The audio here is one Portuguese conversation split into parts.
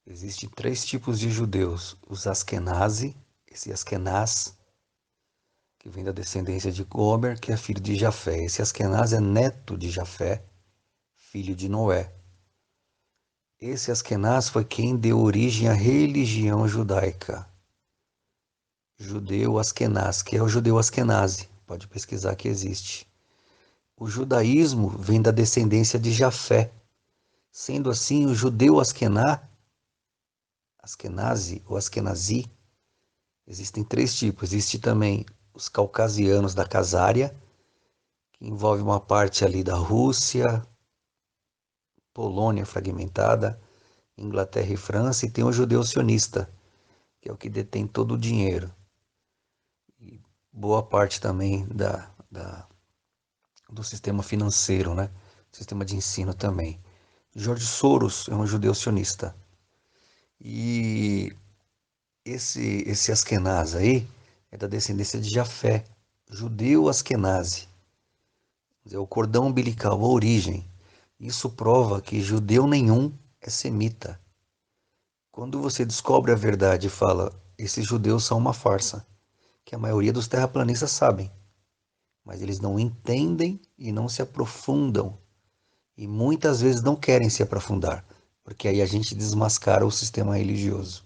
Existem três tipos de judeus: os Askenazi, esse Askenaz, que vem da descendência de Gomer, que é filho de Jafé. Esse Askenaz é neto de Jafé, filho de Noé. Esse Askenaz foi quem deu origem à religião judaica. Judeu Askenaz, que é o judeu Askenazi. Pode pesquisar que existe. O judaísmo vem da descendência de Jafé. Sendo assim, o judeu Askenazi ou Askenazi, existem três tipos. Existe também os caucasianos da Casária, que envolve uma parte ali da Rússia, Polônia fragmentada, Inglaterra e França, e tem o judeu sionista, que é o que detém todo o dinheiro. E boa parte também do sistema financeiro, né? Sistema de ensino também. George Soros é um judeu sionista. E esse Askenaz aí é da descendência de Jafé, judeu Askenazi. É o cordão umbilical, a origem. Isso prova que judeu nenhum é semita. Quando você descobre a verdade e fala, esses judeus são uma farsa, que a maioria dos terraplanistas sabem, mas eles não entendem e não se aprofundam. E muitas vezes não querem se aprofundar, porque aí a gente desmascara o sistema religioso.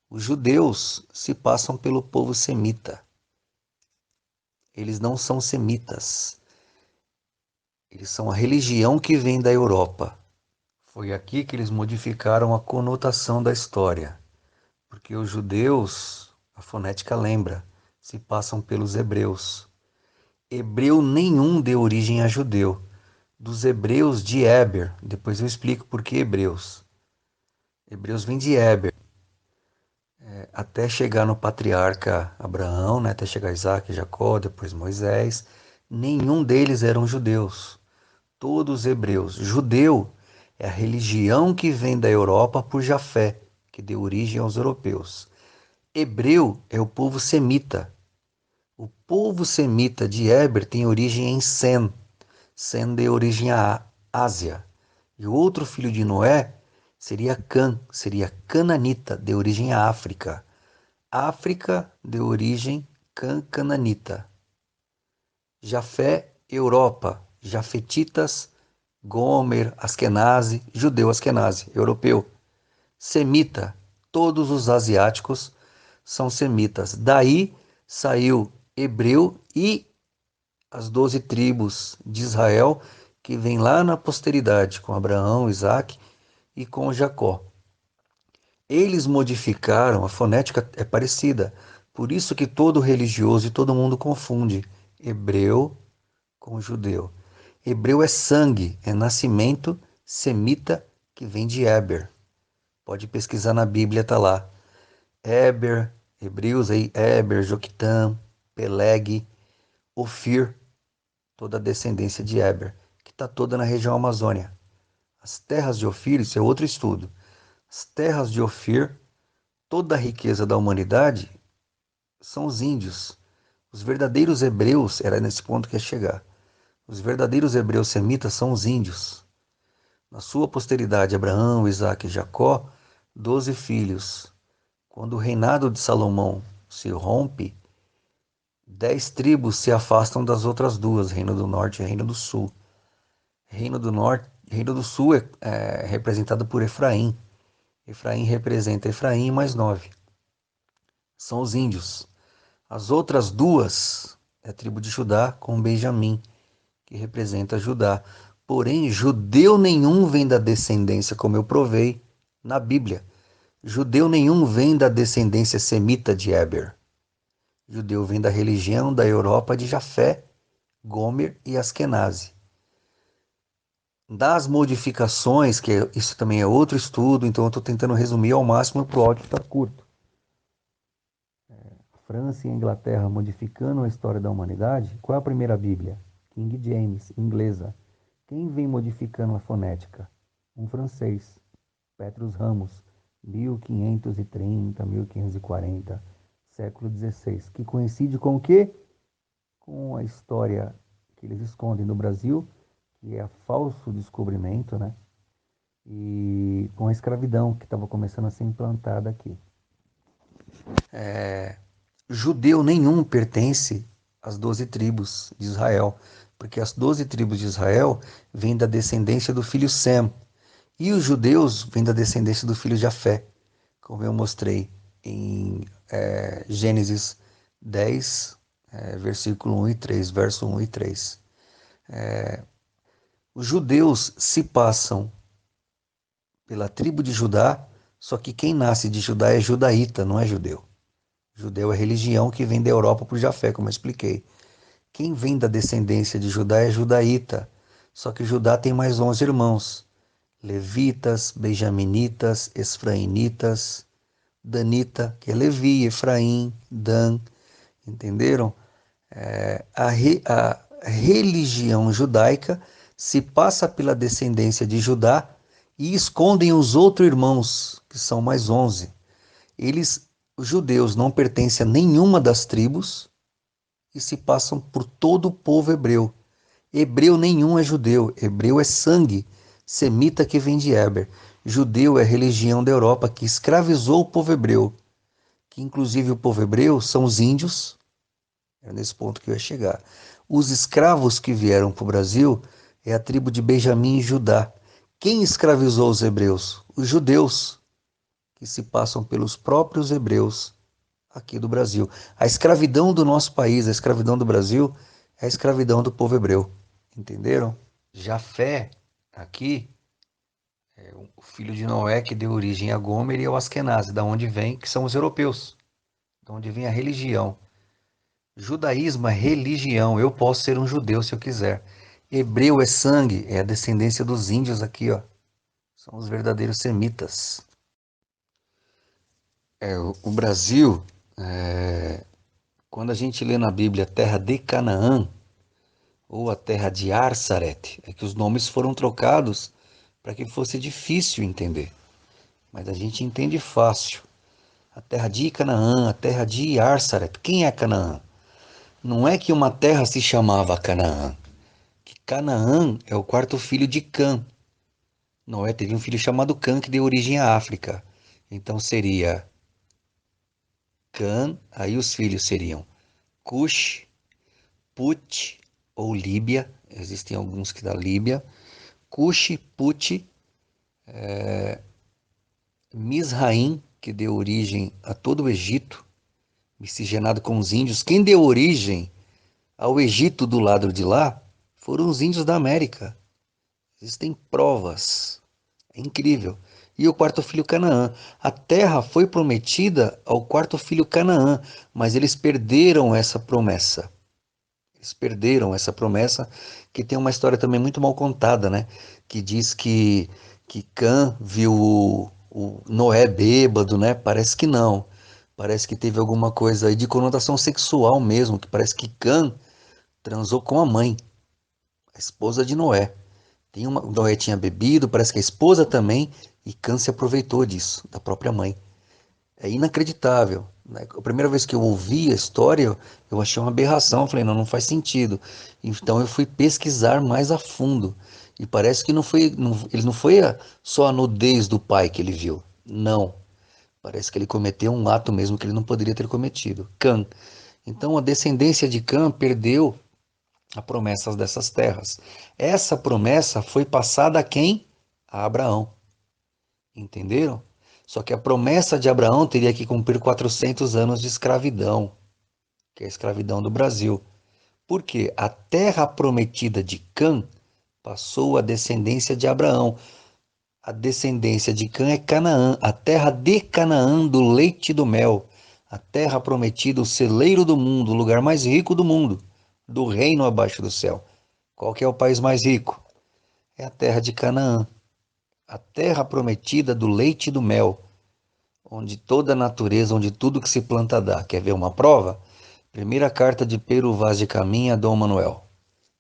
Os judeus se passam pelo povo semita. Eles não são semitas. Eles são a religião que vem da Europa. Foi aqui que eles modificaram a conotação da história, porque os judeus, a fonética lembra, se passam pelos hebreus. Hebreu nenhum deu origem a judeu. Dos hebreus de Éber, depois eu explico por que hebreus. Hebreus vem de Éber, até chegar no patriarca Abraão, né, até chegar Isaac, Jacó, depois Moisés. Nenhum deles eram judeus, todos hebreus. Judeu é a religião que vem da Europa por Jafé, que deu origem aos europeus. Hebreu é o povo semita. O povo semita de Éber tem origem em Sem. Sem deu origem à Ásia. E o outro filho de Noé seria Cã, seria cananita, deu origem à África. África deu origem Cananita. Jafé, Europa, Jafetitas, Gomer, Askenazi, judeu Askenazi, europeu. Semita, todos os asiáticos são semitas. Daí saiu hebreu e as 12 tribos de Israel, que vem lá na posteridade, com Abraão, Isaac e com Jacó. Eles modificaram, a fonética é parecida, por isso que todo religioso e todo mundo confunde hebreu com judeu. Hebreu é sangue, é nascimento, semita, que vem de Éber. Pode pesquisar na Bíblia, tá lá. Éber, hebreus aí, Éber, Joquitã, Peleg, Ofir, toda a descendência de Éber, que está toda na região Amazônia. As terras de Ofir, isso é outro estudo. As terras de Ofir, toda a riqueza da humanidade são os índios. Os verdadeiros hebreus, era nesse ponto que ia chegar. Os verdadeiros hebreus semitas são os índios. Na sua posteridade, Abraão, Isaac e Jacó, 12 filhos. Quando o reinado de Salomão se rompe, 10 tribos se afastam das outras duas, Reino do Norte e Reino do Sul. Reino do Norte, Reino do Sul é representado por Efraim. Efraim representa Efraim mais 9. São os índios. As outras duas é a tribo de Judá com Benjamim, que representa Judá. Porém, judeu nenhum vem da descendência, como eu provei na Bíblia. Judeu nenhum vem da descendência semita de Éber. Judeu vem da religião da Europa de Jafé, Gomer e Askenazi. Das modificações, isso também é outro estudo, então eu estou tentando resumir ao máximo para o áudio estar curto. França e Inglaterra modificando a história da humanidade. Qual é a primeira Bíblia? King James, inglesa. Quem vem modificando a fonética? Um francês, Petrus Ramos, 1530, 1540, século XVI, que coincide com o quê? Com a história que eles escondem no Brasil, que é falso descobrimento, né? e com a escravidão que estava começando a ser implantada aqui. Judeu nenhum pertence às 12 tribos de Israel, porque as 12 tribos de Israel vêm da descendência do filho Sem, e os judeus vêm da descendência do filho Jafé, como eu mostrei em Gênesis 10, versículo 1 e 3, verso 1 e 3. Os judeus se passam pela tribo de Judá, só que quem nasce de Judá é judaíta, não é judeu. Judeu é religião que vem da Europa para o Jafé, como eu expliquei. Quem vem da descendência de Judá é judaíta, só que Judá tem mais 11 irmãos: levitas, benjaminitas, esfrainitas, danita, que é Levi, Efraim, Dan, entenderam? A religião judaica se passa pela descendência de Judá e escondem os outros irmãos, que são mais 11. Os judeus, não pertencem a nenhuma das tribos e se passam por todo o povo hebreu. Hebreu nenhum é judeu, hebreu é sangue semita que vem de Éber. Judeu é religião da Europa que escravizou o povo hebreu, que inclusive o povo hebreu são os índios, é nesse ponto que eu ia chegar. Os escravos que vieram para o Brasil é a tribo de Benjamim e Judá. Quem escravizou os hebreus? Os judeus, que se passam pelos próprios hebreus aqui do Brasil. A escravidão do nosso país, a escravidão do Brasil, é a escravidão do povo hebreu. Entenderam? Jafé, aqui, é o filho de Noé que deu origem a Gomer e ao Askenazi, da onde vem, que são os europeus, da onde vem a religião. Judaísmo é religião, eu posso ser um judeu se eu quiser. Hebreu é sangue, é a descendência dos índios aqui, ó. São os verdadeiros semitas. O Brasil, quando a gente lê na Bíblia terra de Canaã, ou a terra de Arsaret, é que os nomes foram trocados para que fosse difícil entender. Mas a gente entende fácil. A terra de Canaã, a terra de Arsaret. Quem é Canaã? Não é que uma terra se chamava Canaã. Que Canaã é o quarto filho de Cã. Noé teve um filho chamado Cã que deu origem à África. Então seria Cã, aí os filhos seriam Cush, Put ou Líbia. Existem alguns que dá Líbia. Cush, Put, Misraim, que deu origem a todo o Egito, miscigenado com os índios. Quem deu origem ao Egito do lado de lá foram os índios da América. Existem provas. É incrível. E o quarto filho Canaã. A terra foi prometida ao quarto filho Canaã, mas eles perderam essa promessa. Eles perderam essa promessa, que tem uma história também muito mal contada, né? Que diz que Cã viu o Noé bêbado, né? Parece que não. Parece que teve alguma coisa aí de conotação sexual mesmo, que parece que Cã transou com a mãe, a esposa de Noé. Noé tinha bebido, parece que a esposa também, e Cã se aproveitou disso, da própria mãe. É inacreditável, né? A primeira vez que eu ouvi a história, eu achei uma aberração. Eu falei, não, não faz sentido. Então eu fui pesquisar mais a fundo. E parece que ele não foi só a nudez do pai que ele viu. Não. Parece que ele cometeu um ato mesmo que ele não poderia ter cometido. Cã. Então a descendência de Cã perdeu a promessa dessas terras. Essa promessa foi passada a quem? A Abraão. Entenderam? Só que a promessa de Abraão teria que cumprir 400 anos de escravidão, que é a escravidão do Brasil. Por quê? A terra prometida de Cã passou à descendência de Abraão. A descendência de Cã é Canaã, a terra de Canaã do leite e do mel. A terra prometida, o celeiro do mundo, o lugar mais rico do mundo, do reino abaixo do céu. Qual que é o país mais rico? É a terra de Canaã, a terra prometida do leite e do mel, onde toda a natureza, onde tudo que se planta dá. Quer ver uma prova? Primeira carta de Pero Vaz de Caminha, Dom Manuel.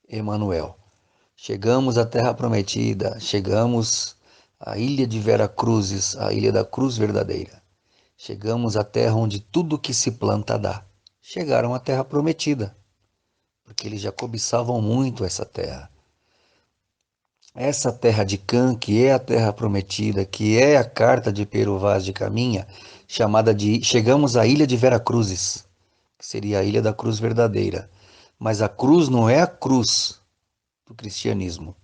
Emanuel. Chegamos à terra prometida, chegamos à ilha de Vera Cruzes, a ilha da cruz verdadeira. Chegamos à terra onde tudo que se planta dá. Chegaram à terra prometida, porque eles já cobiçavam muito essa terra. Essa terra de Cã, que é a terra prometida, que é a carta de Pero Vaz de Caminha, chamada de chegamos à ilha de Veracruzes, que seria a ilha da cruz verdadeira. Mas a cruz não é a cruz do cristianismo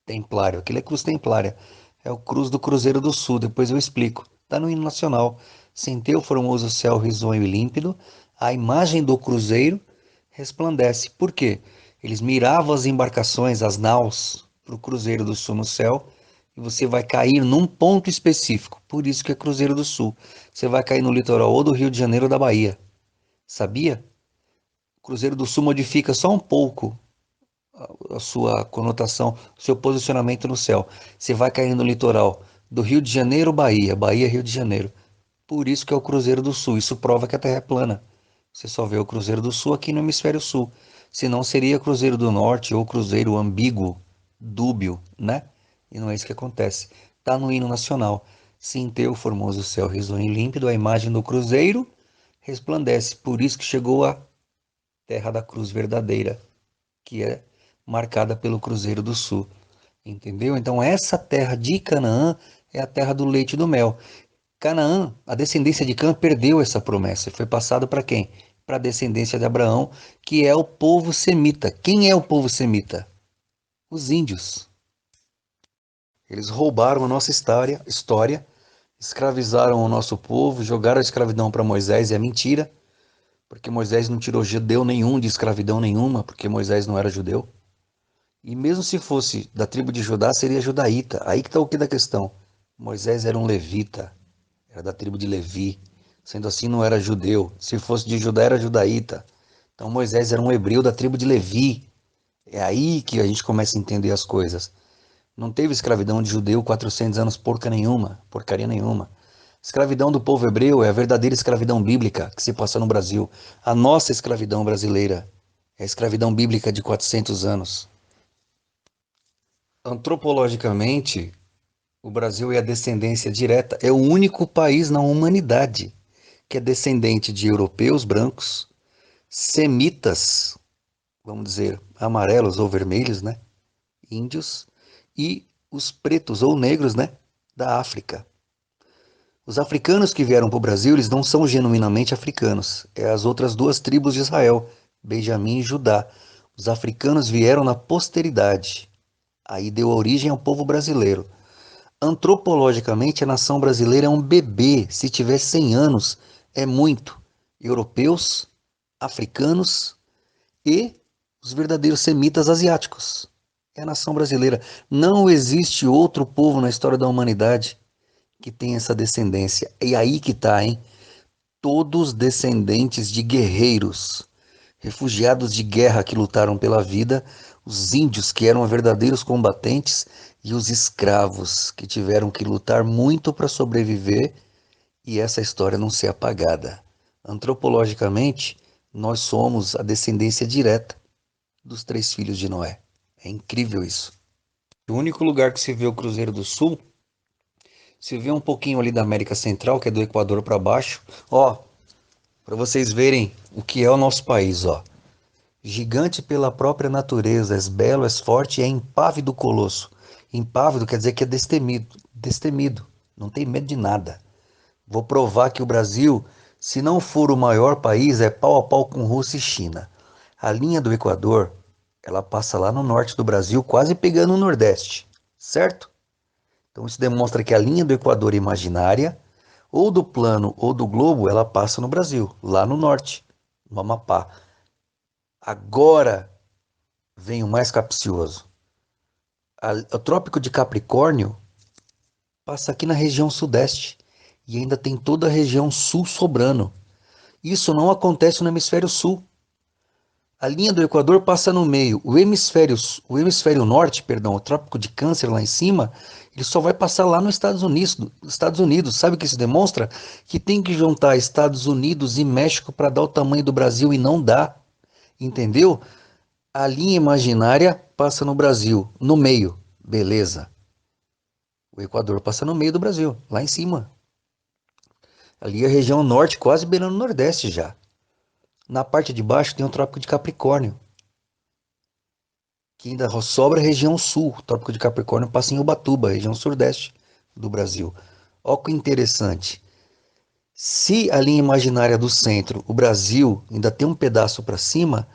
templário, aquilo é cruz templária. É o cruz do Cruzeiro do Sul, depois eu explico. Está no hino nacional. Senteu o formoso céu risonho e límpido, a imagem do cruzeiro resplandece. Por quê? Eles miravam as embarcações, as naus, para o Cruzeiro do Sul no céu, e você vai cair num ponto específico. Por isso que é Cruzeiro do Sul. Você vai cair no litoral ou do Rio de Janeiro ou da Bahia. Sabia? O Cruzeiro do Sul modifica só um pouco a sua conotação, o seu posicionamento no céu. Você vai cair no litoral do Rio de Janeiro, Bahia, Bahia, Rio de Janeiro. Por isso que é o Cruzeiro do Sul. Isso prova que a Terra é plana. Você só vê o Cruzeiro do Sul aqui no hemisfério sul. Senão seria Cruzeiro do Norte ou Cruzeiro ambíguo, dúbio, né? E não é isso que acontece. Tá no hino nacional. Sim, teu formoso céu risonho e límpido, a imagem do cruzeiro resplandece. Por isso que chegou a terra da cruz verdadeira, que é marcada pelo Cruzeiro do Sul. Entendeu? Então, essa terra de Canaã é a terra do leite e do mel. Canaã, a descendência de Cã perdeu essa promessa e foi passado para quem? Para a descendência de Abraão, que é o povo semita. Quem é o povo semita? Os índios. Eles roubaram a nossa história, escravizaram o nosso povo, jogaram a escravidão para Moisés, e é mentira, porque Moisés não tirou judeu nenhum de escravidão nenhuma, porque Moisés não era judeu. E mesmo se fosse da tribo de Judá, seria judaíta. Aí que está o que da questão. Moisés era um levita, era da tribo de Levi. Sendo assim, não era judeu. Se fosse de Judá, era judaíta. Então Moisés era um hebreu da tribo de Levi. É aí que a gente começa a entender as coisas. Não teve escravidão de judeu 400 anos, porcaria nenhuma. Escravidão do povo hebreu é a verdadeira escravidão bíblica que se passa no Brasil. A nossa escravidão brasileira é a escravidão bíblica de 400 anos. Antropologicamente, o Brasil é a descendência direta, é o único país na humanidade que é descendente de europeus brancos, semitas, vamos dizer, amarelos ou vermelhos, né? Índios, e os pretos ou negros, né? Da África. Os africanos que vieram para o Brasil, eles não são genuinamente africanos. É as outras duas tribos de Israel, Benjamim e Judá. Os africanos vieram na posteridade. Aí deu origem ao povo brasileiro. Antropologicamente, a nação brasileira é um bebê. Se tiver 100 anos, é muito. Europeus, africanos e os verdadeiros semitas asiáticos. É a nação brasileira. Não existe outro povo na história da humanidade que tenha essa descendência. E aí que tá, hein? Todos descendentes de guerreiros, refugiados de guerra que lutaram pela vida, os índios que eram verdadeiros combatentes e os escravos que tiveram que lutar muito para sobreviver e essa história não ser apagada. Antropologicamente, nós somos a descendência direta dos três filhos de Noé. É incrível isso. O único lugar que se vê o Cruzeiro do Sul, se vê um pouquinho ali da América Central, que é do Equador para baixo. Ó, para vocês verem o que é o nosso país, ó. Gigante pela própria natureza, és belo, és forte e é impávido colosso. Impávido quer dizer que é destemido, destemido, não tem medo de nada. Vou provar que o Brasil, se não for o maior país, é pau a pau com Rússia e China. A linha do Equador, ela passa lá no norte do Brasil, quase pegando o Nordeste, certo? Então isso demonstra que a linha do Equador imaginária, ou do plano ou do globo, ela passa no Brasil, lá no norte, no Amapá. Agora vem o mais capcioso. O Trópico de Capricórnio passa aqui na região sudeste e ainda tem toda a região sul sobrando. Isso não acontece no hemisfério sul. A linha do Equador passa no meio. O hemisfério norte, perdão, o Trópico de Câncer lá em cima, ele só vai passar lá nos Estados Unidos. Estados Unidos, sabe o que isso demonstra? Que tem que juntar Estados Unidos e México para dar o tamanho do Brasil e não dá. Entendeu? A linha imaginária passa no Brasil, no meio. Beleza. O Equador passa no meio do Brasil, lá em cima. Ali é a região norte, quase beirando o Nordeste já. Na parte de baixo tem o Trópico de Capricórnio. que ainda sobra a região sul. O Trópico de Capricórnio passa em Ubatuba, região sudeste do Brasil. Olha que interessante. Se a linha imaginária do centro, o Brasil, ainda tem um pedaço para cima,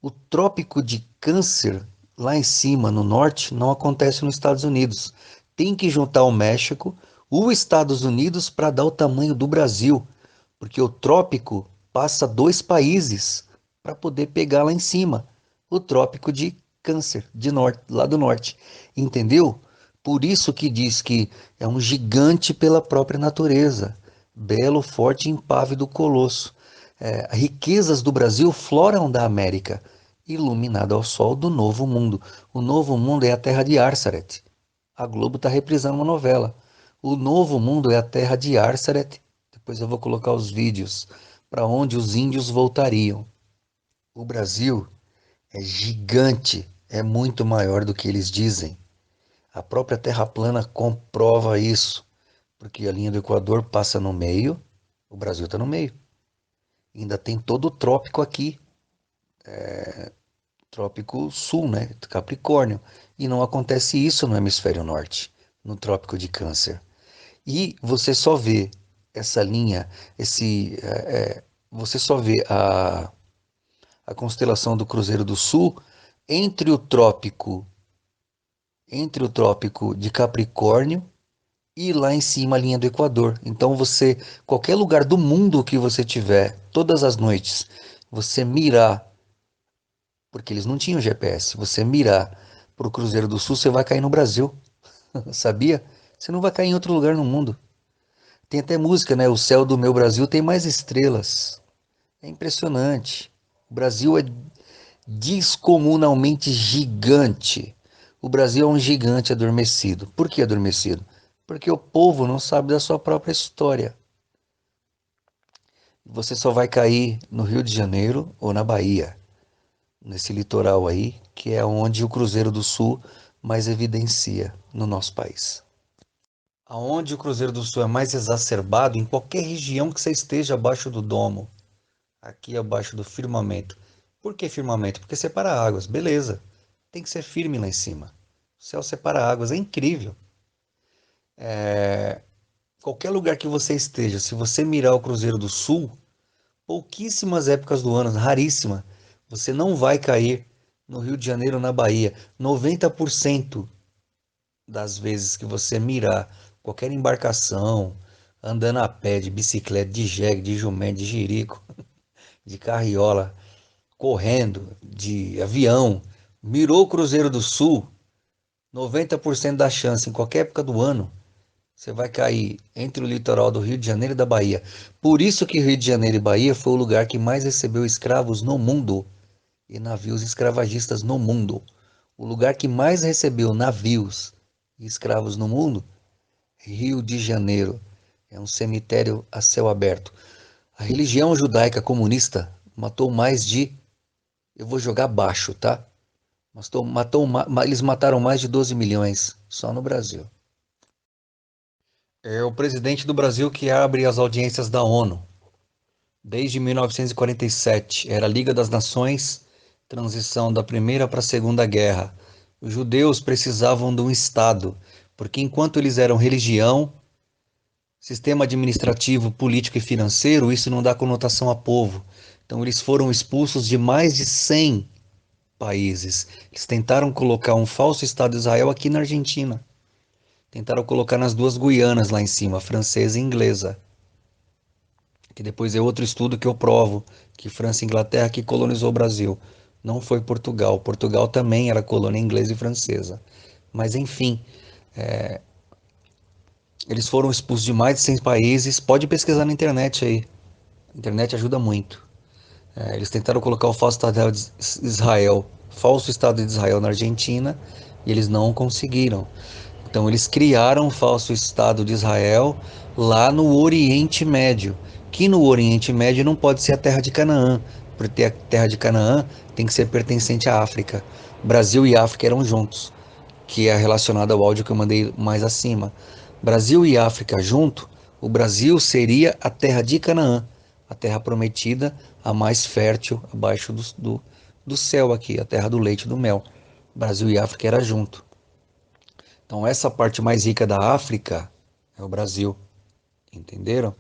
o Trópico de Câncer, lá em cima, no norte, não acontece nos Estados Unidos. Tem que juntar o México, os Estados Unidos para dar o tamanho do Brasil, porque o trópico passa dois países para poder pegar lá em cima. O Trópico de Câncer, de norte, lá do norte. Entendeu? Por isso que diz que é um gigante pela própria natureza. Belo, forte e impávido colosso. Riquezas do Brasil floram da América, iluminado ao sol do Novo Mundo. O Novo Mundo é a terra de Arsaret. A Globo está reprisando uma novela. O Novo Mundo é a terra de Arsaret. Depois eu vou colocar os vídeos para onde os índios voltariam. O Brasil é gigante, é muito maior do que eles dizem. A própria Terra plana comprova isso, porque a linha do Equador passa no meio, o Brasil está no meio. Ainda tem todo o trópico aqui, trópico sul, né? Capricórnio. E não acontece isso no hemisfério norte, no trópico de Câncer. E você só vê essa linha, você só vê a constelação do Cruzeiro do Sul entre o trópico, entre o trópico de Capricórnio e lá em cima a linha do Equador. Então você, qualquer lugar do mundo que você tiver, todas as noites, você mirar, porque eles não tinham GPS, você mirar para o Cruzeiro do Sul, você vai cair no Brasil, sabia? Você não vai cair em outro lugar no mundo. Tem até música, né? O céu do meu Brasil tem mais estrelas. É impressionante. O Brasil é descomunalmente gigante. O Brasil é um gigante adormecido. Por que adormecido? Porque o povo não sabe da sua própria história. Você só vai cair no Rio de Janeiro ou na Bahia, nesse litoral aí, que é onde o Cruzeiro do Sul mais evidencia no nosso país. Aonde o Cruzeiro do Sul é mais exacerbado, em qualquer região que você esteja abaixo do domo, aqui abaixo do firmamento. Por que firmamento? Porque separa águas, beleza. Tem que ser firme lá em cima. O céu separa águas, é incrível. Qualquer lugar que você esteja, se você mirar o Cruzeiro do Sul, pouquíssimas épocas do ano, raríssima, você não vai cair no Rio de Janeiro ou na Bahia. 90% das vezes que você mirar qualquer embarcação, andando a pé, de bicicleta, de jegue, de jumento, de jirico, de carriola, correndo, de avião, mirou o Cruzeiro do Sul, 90% da chance em qualquer época do ano, você vai cair entre o litoral do Rio de Janeiro e da Bahia. Por isso que Rio de Janeiro e Bahia foi o lugar que mais recebeu escravos no mundo e navios escravagistas no mundo. O lugar que mais recebeu navios e escravos no mundo, Rio de Janeiro. É um cemitério a céu aberto. A religião judaica comunista matou mais de, eu vou jogar baixo, tá? Eles mataram mais de 12 milhões só no Brasil. É o presidente do Brasil que abre as audiências da ONU desde 1947. Era a Liga das Nações, transição da Primeira para a Segunda Guerra. Os judeus precisavam de um Estado, porque enquanto eles eram religião, sistema administrativo, político e financeiro, isso não dá conotação a povo. Então eles foram expulsos de mais de 100 países. Eles tentaram colocar um falso Estado de Israel aqui na Argentina. Tentaram colocar nas duas Guianas lá em cima, francesa e inglesa. Que depois é outro estudo que eu provo que França e Inglaterra que colonizou o Brasil. Não foi Portugal. Portugal também era colônia inglesa e francesa. Mas enfim, eles foram expulsos de mais de 100 países. Pode pesquisar na internet aí. A internet ajuda muito. Eles tentaram colocar o falso Estado de Israel na Argentina, e eles não conseguiram. Então eles criaram um falso Estado de Israel lá no Oriente Médio, que no Oriente Médio não pode ser a terra de Canaã, porque a terra de Canaã tem que ser pertencente à África. Brasil e África eram juntos, que é relacionado ao áudio que eu mandei mais acima. Brasil e África junto, o Brasil seria a terra de Canaã, a terra prometida, a mais fértil abaixo do céu aqui, a terra do leite e do mel. Brasil e África era junto. Então essa parte mais rica da África é o Brasil, entenderam?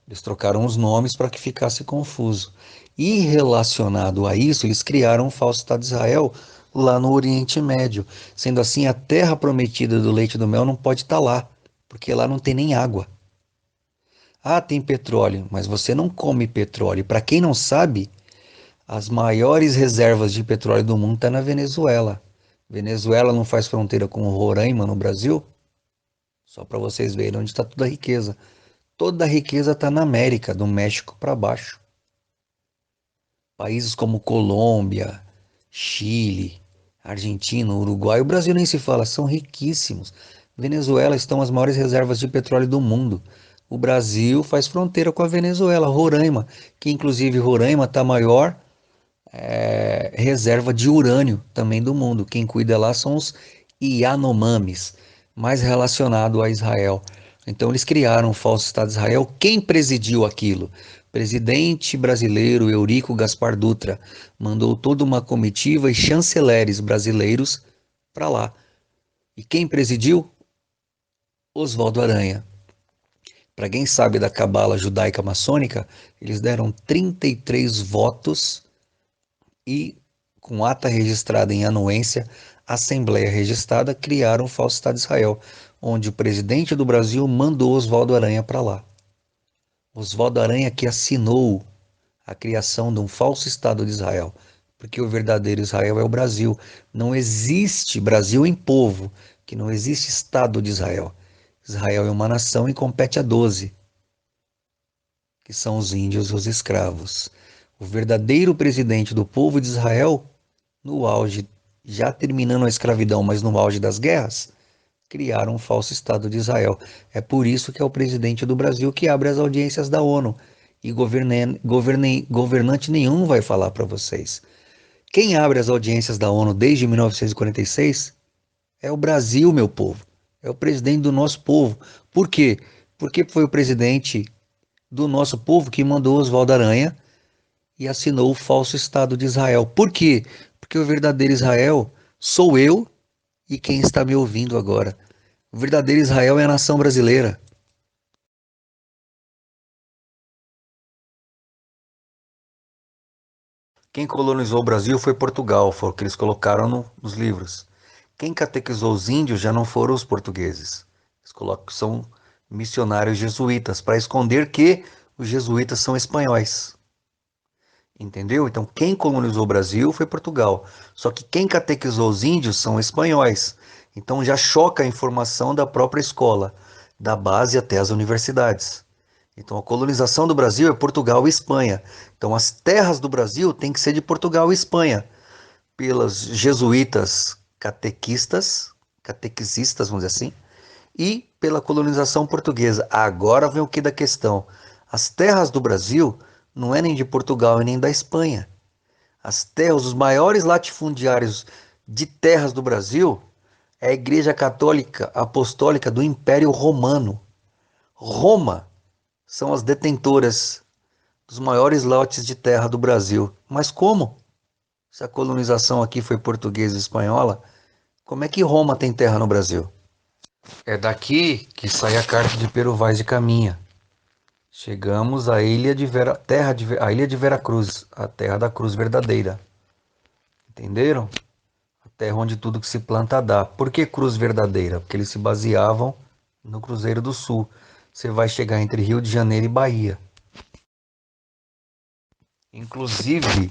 Eles trocaram os nomes para que ficasse confuso. E relacionado a isso, eles criaram o falso Estado de Israel lá no Oriente Médio. Sendo assim, a terra prometida do leite e do mel não pode estar lá, porque lá não tem nem água. Ah, tem petróleo, mas você não come petróleo. Para quem não sabe, as maiores reservas de petróleo do mundo estão na Venezuela. Venezuela não faz fronteira com Roraima, no Brasil? Só para vocês verem onde está toda a riqueza. Toda a riqueza está na América, do México para baixo. Países como Colômbia, Chile, Argentina, Uruguai, o Brasil nem se fala, são riquíssimos. Venezuela estão as maiores reservas de petróleo do mundo. O Brasil faz fronteira com a Venezuela, Roraima, que inclusive Roraima está maior reserva de urânio também do mundo. Quem cuida lá são os Yanomamis, mais relacionado a Israel. Então eles criaram o falso Estado de Israel. Quem presidiu aquilo? Presidente brasileiro Eurico Gaspar Dutra mandou toda uma comitiva e chanceleres brasileiros para lá. E quem presidiu? Oswaldo Aranha. Para quem sabe da cabala judaica maçônica, eles deram 33 votos e, com ata registrada em anuência, Assembleia registrada, criaram o falso Estado de Israel, onde o presidente do Brasil mandou Oswaldo Aranha para lá. Oswaldo Aranha que assinou a criação de um falso Estado de Israel, porque o verdadeiro Israel é o Brasil. Não existe Brasil em povo, que não existe Estado de Israel. Israel é uma nação e compete a 12, que são os índios e os escravos. O verdadeiro presidente do povo de Israel, no auge, já terminando a escravidão, mas no auge das guerras, criaram um falso Estado de Israel. É por isso que é o presidente do Brasil que abre as audiências da ONU. E governante nenhum vai falar para vocês. Quem abre as audiências da ONU desde 1946 é o Brasil, meu povo. É o presidente do nosso povo. Por quê? Porque foi o presidente do nosso povo que mandou Oswaldo Aranha e assinou o falso Estado de Israel. Por quê? Porque o verdadeiro Israel sou eu e quem está me ouvindo agora. O verdadeiro Israel é a nação brasileira. Quem colonizou o Brasil foi Portugal, foi o que eles colocaram nos livros. Quem catequizou os índios já não foram os portugueses. Eles colocam, são missionários jesuítas, para esconder que os jesuítas são espanhóis. Entendeu? Então, quem colonizou o Brasil foi Portugal. Só que quem catequizou os índios são espanhóis. Então, já choca a informação da própria escola, da base até as universidades. Então, a colonização do Brasil é Portugal e Espanha. Então, as terras do Brasil têm que ser de Portugal e Espanha, pelas jesuítas catequistas, catequizistas, vamos dizer assim, e pela colonização portuguesa. Agora vem o que da questão. As terras do Brasil não é nem de Portugal e nem da Espanha. As terras, os maiores latifundiários de terras do Brasil é a Igreja Católica Apostólica do Império Romano. Roma são as detentoras dos maiores lotes de terra do Brasil. Mas como? Se a colonização aqui foi portuguesa e espanhola, como é que Roma tem terra no Brasil? É daqui que sai a carta de Pero Vaz de Caminha. Chegamos à ilha de a ilha de Veracruz, a terra da cruz verdadeira. Entenderam? A terra onde tudo que se planta dá. Por que cruz verdadeira? Porque eles se baseavam no Cruzeiro do Sul. Você vai chegar entre Rio de Janeiro e Bahia. Inclusive,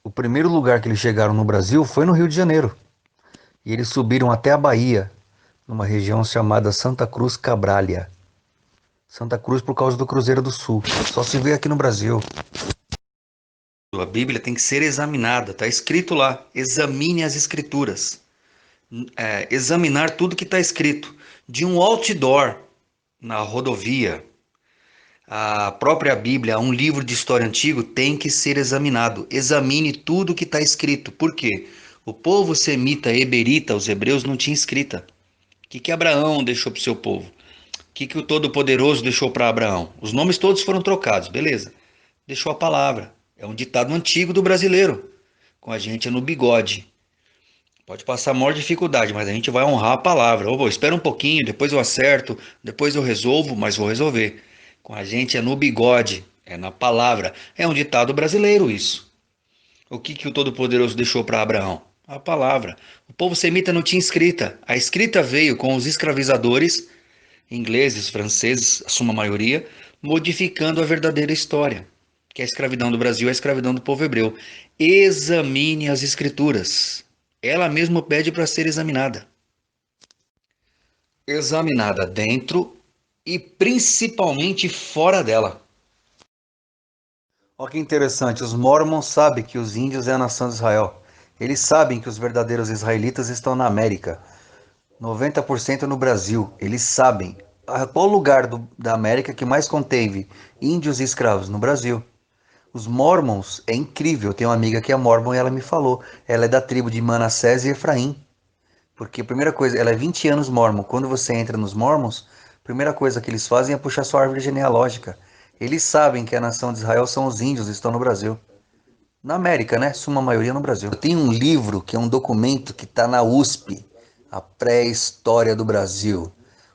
o primeiro lugar que eles chegaram no Brasil foi no Rio de Janeiro. E eles subiram até a Bahia, numa região chamada Santa Cruz Cabrália. Santa Cruz por causa do Cruzeiro do Sul. Só se vê aqui no Brasil. A Bíblia tem que ser examinada. Está escrito lá. Examine as escrituras. Examinar tudo que está escrito. De um outdoor na rodovia, a própria Bíblia, um livro de história antigo, tem que ser examinado. Examine tudo que está escrito. Por quê? O povo semita, heberita, os hebreus não tinham escrita. O que Abraão deixou para o seu povo? O que o Todo-Poderoso deixou para Abraão? Os nomes todos foram trocados, beleza. Deixou a palavra. É um ditado antigo do brasileiro. Com a gente é no bigode. Pode passar a maior dificuldade, mas a gente vai honrar a palavra. Ô, espera um pouquinho, depois eu acerto, depois eu resolvo, mas vou resolver. Com a gente é no bigode, é na palavra. É um ditado brasileiro isso. O que que o Todo-Poderoso deixou para Abraão? A palavra. O povo semita não tinha escrita. A escrita veio com os escravizadores, ingleses, franceses, a suma maioria, modificando a verdadeira história, que é a escravidão do Brasil, é a escravidão do povo hebreu. Examine as escrituras. Ela mesma pede para ser examinada. Examinada dentro e principalmente fora dela. Olha que interessante, os Mormons sabem que os índios é a nação de Israel. Eles sabem que os verdadeiros israelitas estão na América, 90% no Brasil. Eles sabem. Qual lugar da América que mais conteve índios e escravos? No Brasil. Os Mormons é incrível. Eu tenho uma amiga que é Mormon e ela me falou. Ela é da tribo de Manassés e Efraim. Porque a primeira coisa, ela é 20 anos Mormon. Quando você entra nos Mormons, a primeira coisa que eles fazem é puxar sua árvore genealógica. Eles sabem que a nação de Israel são os índios, estão no Brasil. Na América, né? Suma maioria no Brasil. Eu tenho um livro que é um documento que está na USP, a pré-história do Brasil.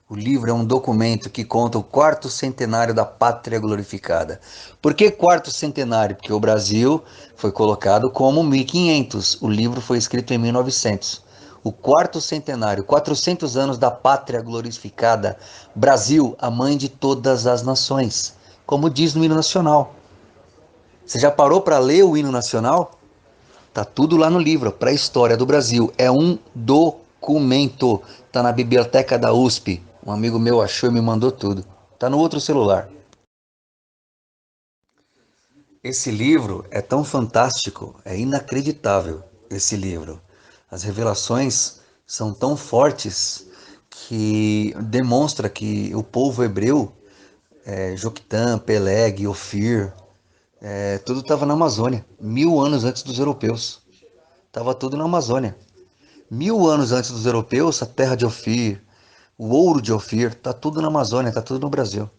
O livro é um documento que conta o quarto centenário da pátria glorificada. Por que quarto centenário? Porque o Brasil foi colocado como 1500. O livro foi escrito em 1900. O quarto centenário, 400 anos da pátria glorificada. Brasil, a mãe de todas as nações. Como diz no hino nacional. Você já parou para ler o hino nacional? Tá tudo lá no livro, Pré-História do Brasil. É um documento. Tá na biblioteca da USP. Um amigo meu achou e me mandou tudo. Tá no outro celular. Esse livro é tão fantástico, é inacreditável esse livro. As revelações são tão fortes que demonstra que o povo hebreu, Joctã, Peleg, Ofir, tudo estava na Amazônia, 1000 anos antes dos europeus. Estava tudo na Amazônia. 1000 anos antes dos europeus, a terra de Ofir, o ouro de Ofir, tá tudo na Amazônia, tá tudo no Brasil.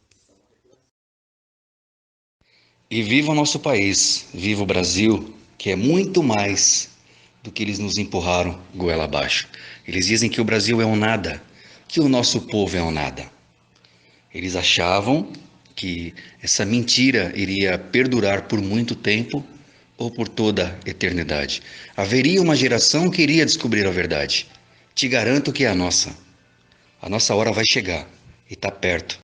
E viva o nosso país, viva o Brasil, que é muito mais do que eles nos empurraram goela abaixo. Eles dizem que o Brasil é um nada, que o nosso povo é um nada. Eles achavam que essa mentira iria perdurar por muito tempo ou por toda a eternidade. Haveria uma geração que iria descobrir a verdade. Te garanto que é a nossa. A nossa hora vai chegar e está perto.